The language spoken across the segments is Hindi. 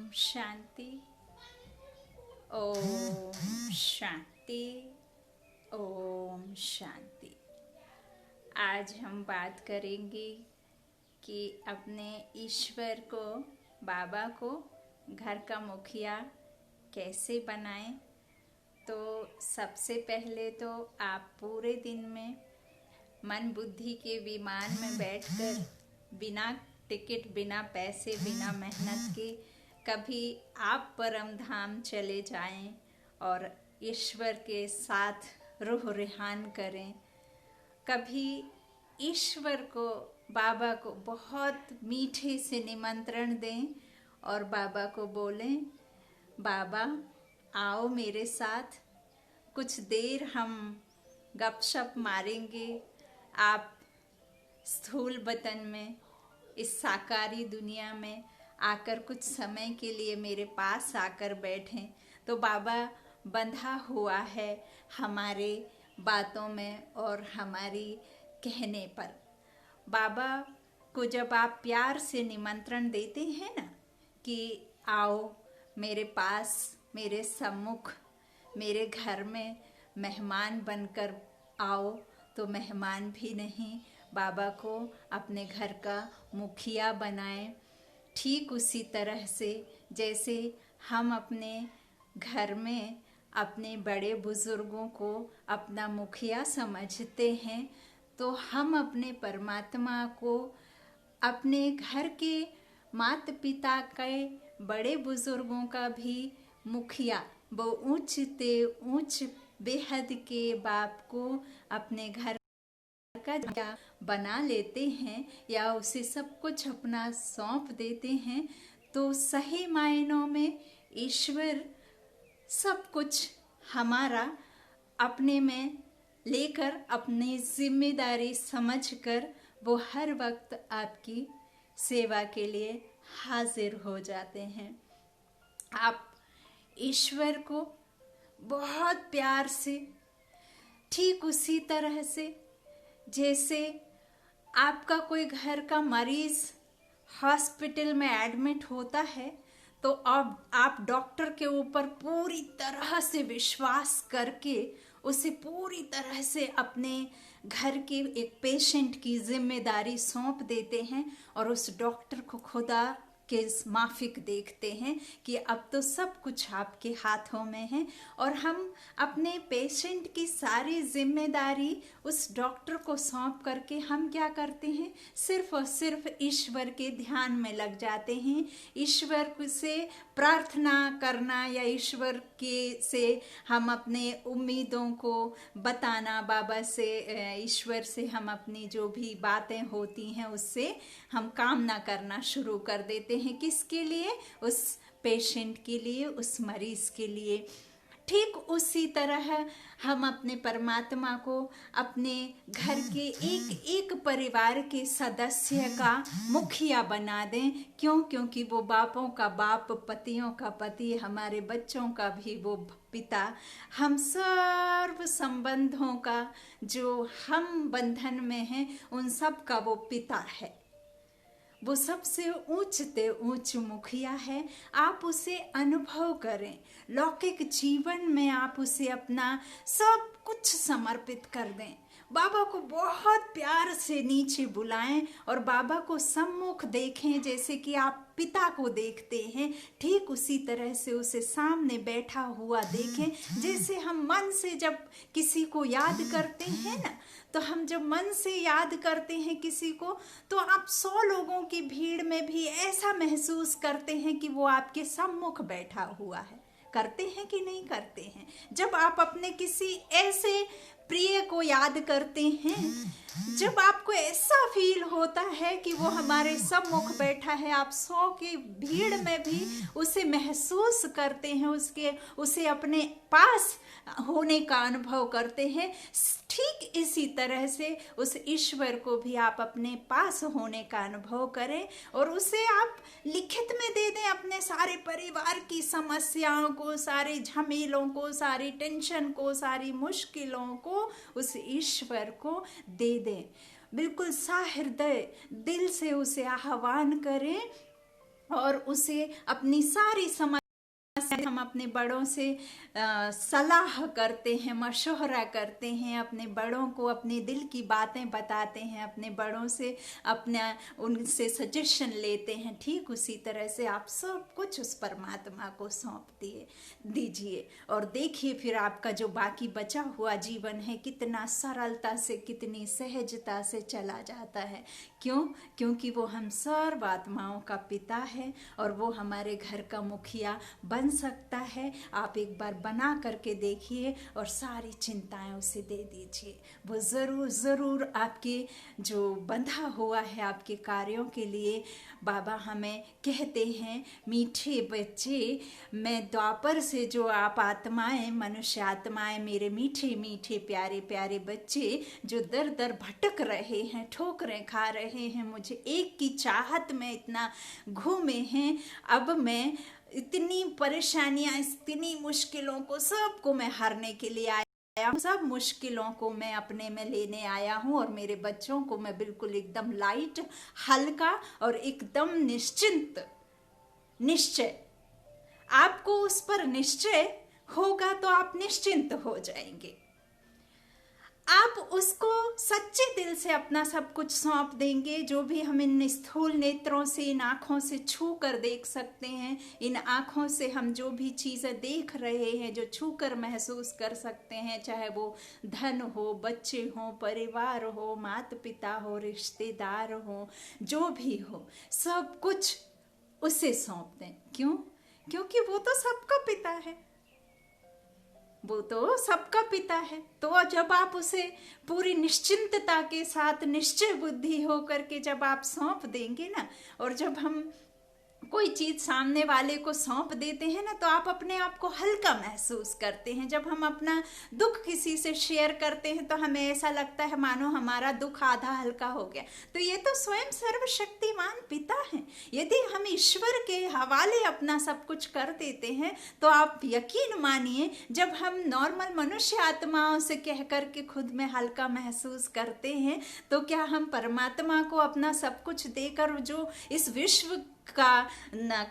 शांति। ओम शांति। ओम शांति। आज हम बात करेंगे कि अपने ईश्वर को, बाबा को घर का मुखिया कैसे बनाएं। तो सबसे पहले तो आप पूरे दिन में मन बुद्धि के विमान में बैठकर बिना टिकट, बिना पैसे, बिना मेहनत के कभी आप परम धाम चले जाएं और ईश्वर के साथ रूह रिहान करें। कभी ईश्वर को, बाबा को बहुत मीठे से निमंत्रण दें और बाबा को बोलें, बाबा आओ मेरे साथ, कुछ देर हम गपशप मारेंगे। आप स्थूल वतन में, इस साकारी दुनिया में आकर कुछ समय के लिए मेरे पास आकर बैठें। तो बाबा बंधा हुआ है हमारे बातों में और हमारी कहने पर। बाबा को जब आप प्यार से निमंत्रण देते हैं ना कि आओ मेरे पास, मेरे सम्मुख, मेरे घर में मेहमान बनकर आओ, तो मेहमान भी नहीं, बाबा को अपने घर का मुखिया बनाएं। ठीक उसी तरह से जैसे हम अपने घर में अपने बड़े बुजुर्गों को अपना मुखिया समझते हैं, तो हम अपने परमात्मा को अपने घर के माता पिता के बड़े बुजुर्गों का भी मुखिया, वो ऊंच बेहद के बाप को अपने घर का बना लेते हैं या उसे सब कुछ अपना सौंप देते हैं, तो सही मायनों में ईश्वर सब कुछ हमारा अपने में लेकर, अपनी जिम्मेदारी समझकर वो हर वक्त आपकी सेवा के लिए हाजिर हो जाते हैं। आप ईश्वर को बहुत प्यार से, ठीक उसी तरह से जैसे आपका कोई घर का मरीज हॉस्पिटल में एडमिट होता है, तो अब आप डॉक्टर के ऊपर पूरी तरह से विश्वास करके उसे पूरी तरह से अपने घर के एक पेशेंट की जिम्मेदारी सौंप देते हैं और उस डॉक्टर को खुदा के माफिक देखते हैं कि अब तो सब कुछ आपके हाथों में है। और हम अपने पेशेंट की सारी जिम्मेदारी उस डॉक्टर को सौंप करके हम क्या करते हैं, सिर्फ और सिर्फ ईश्वर के ध्यान में लग जाते हैं। ईश्वर से प्रार्थना करना या ईश्वर के से हम अपने उम्मीदों को बताना, बाबा से, ईश्वर से हम अपनी जो भी बातें होती हैं उससे हम कामना करना शुरू कर देते हैं। किसके लिए? उस पेशेंट के लिए, उस मरीज के लिए। ठीक उसी तरह हम अपने परमात्मा को अपने घर के एक एक परिवार के सदस्य का मुखिया बना दें। क्यों? क्योंकि वो बापों का बाप, पतियों का पति, हमारे बच्चों का भी वो पिता, हम सर्व संबंधों का जो हम बंधन में हैं उन सब का वो पिता है। वो सबसे ऊंचते ऊंच मुखिया है। आप उसे अनुभव करें, लौकिक जीवन में आप उसे अपना सब कुछ समर्पित कर दें। बाबा को बहुत प्यार से नीचे बुलाएं और बाबा को सम्मुख देखें, जैसे कि आप पिता को देखते हैं। ठीक उसी तरह से उसे सामने बैठा हुआ देखें। जैसे हम मन से जब किसी को याद करते हैं ना, तो हम जब मन से याद करते हैं किसी को, तो आप 100 लोगों की भीड़ में भी ऐसा महसूस करते हैं कि वो आपके सम्मुख बैठा हुआ है। करते हैं कि नहीं करते हैं? जब आप अपने किसी ऐसे प्रिय को याद करते हैं, जब आपको ऐसा फील होता है कि वो हमारे सम्मुख बैठा है, आप 100 की भीड़ में भी उसे महसूस करते हैं, उसे अपने पास होने का अनुभव करते हैं। ठीक इसी तरह से उस ईश्वर को भी आप अपने पास होने का अनुभव करें और उसे आप लिखित में दे दें, अपने सारे परिवार की समस्याओं को, सारे झमेलों को, सारी टेंशन को, सारी मुश्किलों को उस ईश्वर को दे दें। बिल्कुल सहृदय दिल से उसे आह्वान करें और उसे अपनी सारी समस्या हम अपने बड़ों से सलाह करते हैं, मशवरा करते हैं, अपने बड़ों को अपने दिल की बातें बताते हैं, अपने बड़ों से अपना उनसे सजेशन लेते हैं, ठीक उसी तरह से आप सब कुछ उस परमात्मा को सौंप दीजिए और देखिए फिर आपका जो बाकी बचा हुआ जीवन है कितना सरलता से, कितनी सहजता से चला जाता है। क्यों? क्योंकि वो हम सर्व आत्माओं का पिता है और वो हमारे घर का मुखिया बन सकता है। आप एक बार बना करके देखिए और सारी चिंताएं उसे दे दीजिए। वो ज़रूर ज़रूर आपके जो बंधा हुआ है आपके कार्यों के लिए, बाबा हमें कहते हैं, मीठे बच्चे, मैं द्वापर से जो आप आत्माएं, मनुष्य आत्माएं, मेरे मीठे मीठे प्यारे प्यारे बच्चे जो दर दर भटक रहे हैं, ठोकरें खा रहे हैं, मुझे एक की चाहत में इतना घूमे हैं, अब मैं इतनी परेशानियां, इतनी मुश्किलों को सबको मैं हारने के लिए आया हूँ, सब मुश्किलों को मैं अपने में लेने आया हूँ और मेरे बच्चों को मैं बिल्कुल एकदम लाइट, हल्का और एकदम निश्चय, आपको उस पर निश्चय होगा तो आप निश्चिंत हो जाएंगे। आप उसको सच्चे दिल से अपना सब कुछ सौंप देंगे। जो भी हम इन स्थूल नेत्रों से, इन आँखों से छू कर देख सकते हैं, इन आँखों से हम जो भी चीज़ें देख रहे हैं, जो छू कर महसूस कर सकते हैं, चाहे वो धन हो, बच्चे हो, परिवार हो, माता पिता हो, रिश्तेदार हो, जो भी हो, सब कुछ उसे सौंप दें। क्यों? क्योंकि वो तो सबका पिता है, वो तो सबका पिता है। तो जब आप उसे पूरी निश्चिंतता के साथ, निश्चय बुद्धि होकर के जब आप सौंप देंगे ना, और जब हम कोई चीज सामने वाले को सौंप देते हैं ना, तो आप अपने आप को हल्का महसूस करते हैं। जब हम अपना दुख किसी से शेयर करते हैं तो हमें ऐसा लगता है मानो हमारा दुख आधा हल्का हो गया। तो ये तो स्वयं सर्वशक्तिमान पिता हैं। यदि हम ईश्वर के हवाले अपना सब कुछ कर देते हैं तो आप यकीन मानिए, जब हम नॉर्मल मनुष्य आत्माओं से कह करके खुद में हल्का महसूस करते हैं, तो क्या हम परमात्मा को अपना सब कुछ देकर, जो इस विश्व का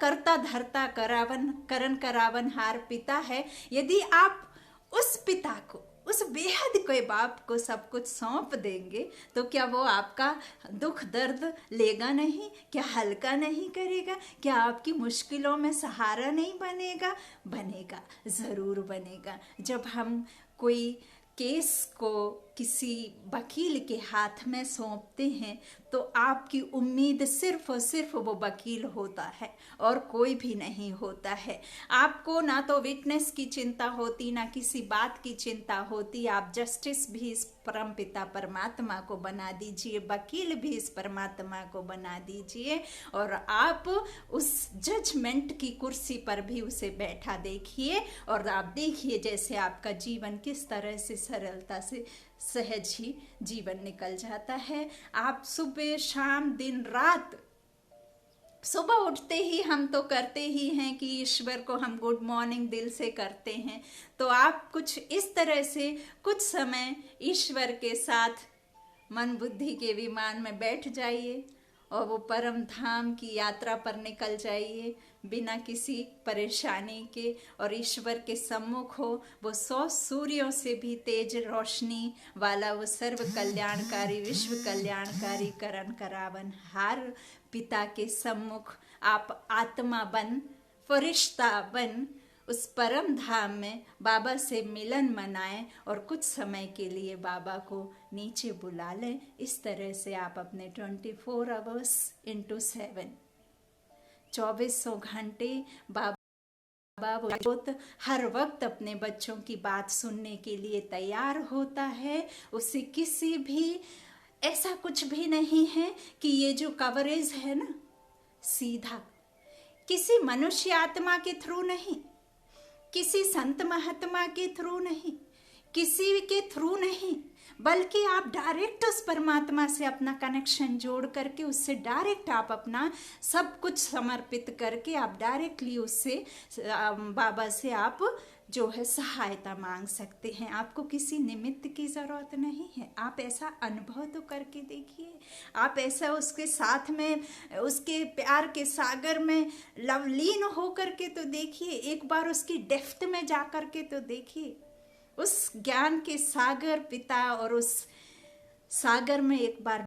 करता धरता करण करावन हार पिता है, यदि आप उस पिता को, उस बेहद के बाप को सब कुछ सौंप देंगे, तो क्या वो आपका दुख दर्द लेगा नहीं? क्या हल्का नहीं करेगा? क्या आपकी मुश्किलों में सहारा नहीं बनेगा? बनेगा, जरूर बनेगा। जब हम कोई केस को किसी वकील के हाथ में सौंपते हैं तो आपकी उम्मीद सिर्फ और सिर्फ वो वकील होता है और कोई भी नहीं होता है। आपको ना तो विटनेस की चिंता होती, ना किसी बात की चिंता होती। आप जस्टिस भी इस परम पिता परमात्मा को बना दीजिए, वकील भी इस परमात्मा को बना दीजिए, और आप उस जजमेंट की कुर्सी पर भी उसे बैठा देखिए, और आप देखिए जैसे आपका जीवन किस तरह से सरलता से, सहज ही जीवन निकल जाता है। आप सुबह शाम दिन रात, सुबह उठते ही हम तो करते ही हैं कि ईश्वर को हम गुड मॉर्निंग दिल से करते हैं। तो आप कुछ इस तरह से कुछ समय ईश्वर के साथ मन बुद्धि के विमान में बैठ जाइए और वो परम धाम की यात्रा पर निकल जाइए बिना किसी परेशानी के, और ईश्वर के सम्मुख हो वो 100 सूर्यों से भी तेज रोशनी वाला वो सर्व कल्याणकारी, विश्व कल्याणकारी, करण करावन हार पिता के सम्मुख आप आत्मा बन, फरिश्ता बन उस परम धाम में बाबा से मिलन मनाएं और कुछ समय के लिए बाबा को नीचे बुला लें। इस तरह से आप अपने 24 आवर्स इंटू 7, 2400 घंटे बाबा हर वक्त अपने बच्चों की बात सुनने के लिए तैयार होता है। उसे किसी भी ऐसा कुछ भी नहीं है कि ये जो कवरेज है ना, सीधा किसी मनुष्य आत्मा के थ्रू नहीं, किसी संत महात्मा के थ्रू नहीं, किसी के थ्रू नहीं, बल्कि आप डायरेक्ट उस परमात्मा से अपना कनेक्शन जोड़ करके, उससे डायरेक्ट आप अपना सब कुछ समर्पित करके आप डायरेक्टली उससे, बाबा से आप जो है सहायता मांग सकते हैं। आपको किसी निमित्त की ज़रूरत नहीं है। आप ऐसा अनुभव तो करके देखिए, आप ऐसा उसके साथ में, उसके प्यार के सागर में लवलीन हो करके तो देखिए, एक बार उसकी डेप्थ में जा करके तो देखिए, उस ज्ञान के सागर पिता और उस सागर में एक बार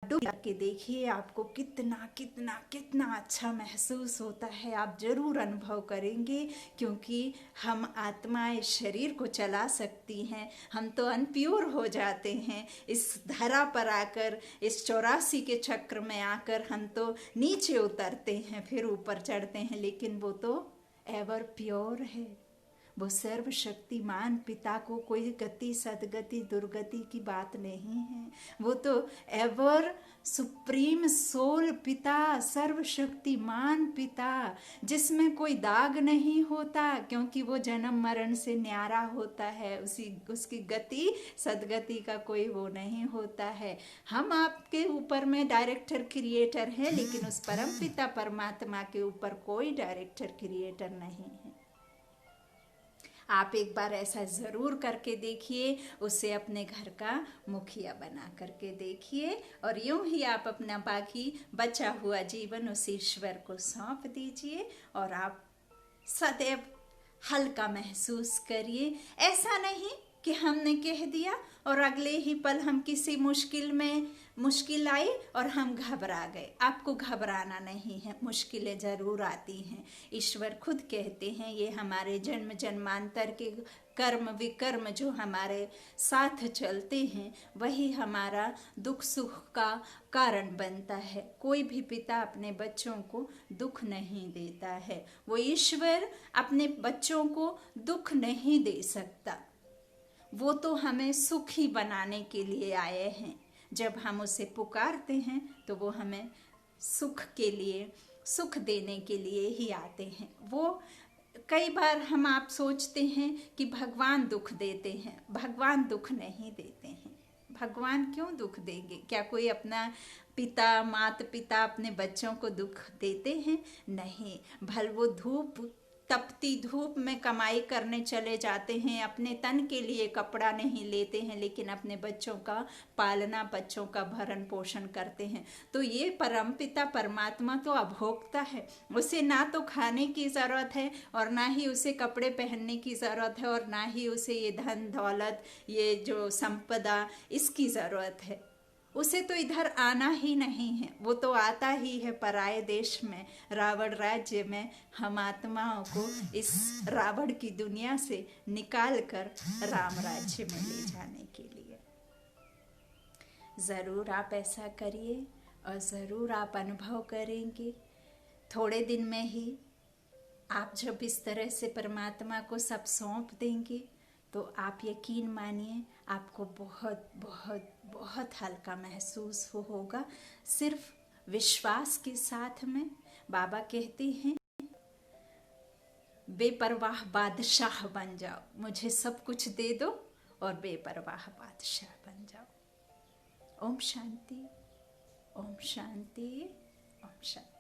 डूब के देखिए, आपको कितना कितना कितना अच्छा महसूस होता है। आप जरूर अनुभव करेंगे, क्योंकि हम आत्माएं शरीर को चला सकती हैं। हम तो अनप्योर हो जाते हैं इस धरा पर आकर, इस 84 के चक्र में आकर हम तो नीचे उतरते हैं, फिर ऊपर चढ़ते हैं, लेकिन वो तो एवर प्योर है। वो सर्वशक्तिमान पिता को कोई गति सदगति दुर्गति की बात नहीं है। वो तो एवर सुप्रीम सोल पिता, सर्वशक्तिमान पिता, जिसमें कोई दाग नहीं होता, क्योंकि वो जन्म मरण से न्यारा होता है। उसकी गति सदगति का कोई वो नहीं होता है। हम आपके ऊपर में डायरेक्टर क्रिएटर हैं, लेकिन उस परम पिता परमात्मा के ऊपर कोई डायरेक्टर क्रिएटर नहीं है। आप एक बार ऐसा ज़रूर करके देखिए, उसे अपने घर का मुखिया बना करके देखिए, और यूं ही आप अपना बाकी बचा हुआ जीवन उस ईश्वर को सौंप दीजिए, और आप सदैव हल्का महसूस करिए। ऐसा नहीं कि हमने कह दिया और अगले ही पल हम किसी मुश्किल आई और हम घबरा गए। आपको घबराना नहीं है। मुश्किलें जरूर आती हैं। ईश्वर खुद कहते हैं, ये हमारे जन्म जन्मांतर के कर्म विकर्म जो हमारे साथ चलते हैं, वही हमारा दुख सुख का कारण बनता है। कोई भी पिता अपने बच्चों को दुख नहीं देता है। वो ईश्वर अपने बच्चों को दुख नहीं दे सकता। वो तो हमें सुखी बनाने के लिए आए हैं। जब हम उसे पुकारते हैं तो वो हमें सुख के लिए, सुख देने के लिए ही आते हैं। वो कई बार आप सोचते हैं कि भगवान दुख देते हैं। भगवान दुख नहीं देते हैं। भगवान क्यों दुख देंगे? क्या कोई अपना माता पिता अपने बच्चों को दुख देते हैं? नहीं। भल वो तपती धूप में कमाई करने चले जाते हैं, अपने तन के लिए कपड़ा नहीं लेते हैं, लेकिन अपने बच्चों का पालना, बच्चों का भरण पोषण करते हैं। तो ये परमपिता परमात्मा तो अभोक्ता है। उसे ना तो खाने की ज़रूरत है, और ना ही उसे कपड़े पहनने की ज़रूरत है, और ना ही उसे ये धन दौलत, ये जो संपदा, इसकी ज़रूरत है। उसे तो इधर आना ही नहीं है। वो तो आता ही है पराये देश में, रावण राज्य में, हम आत्माओं को इस रावण की दुनिया से निकाल कर राम राज्य में ले जाने के लिए। ज़रूर आप ऐसा करिए, और ज़रूर आप अनुभव करेंगे। थोड़े दिन में ही आप जब इस तरह से परमात्मा को सब सौंप देंगे, तो आप यकीन मानिए, आपको बहुत बहुत बहुत हल्का महसूस होगा। सिर्फ विश्वास के साथ में। बाबा कहते हैं, बेपरवाह बादशाह बन जाओ। मुझे सब कुछ दे दो और बेपरवाह बादशाह बन जाओ। ओम शांति, ओम शांति, ओम शांति।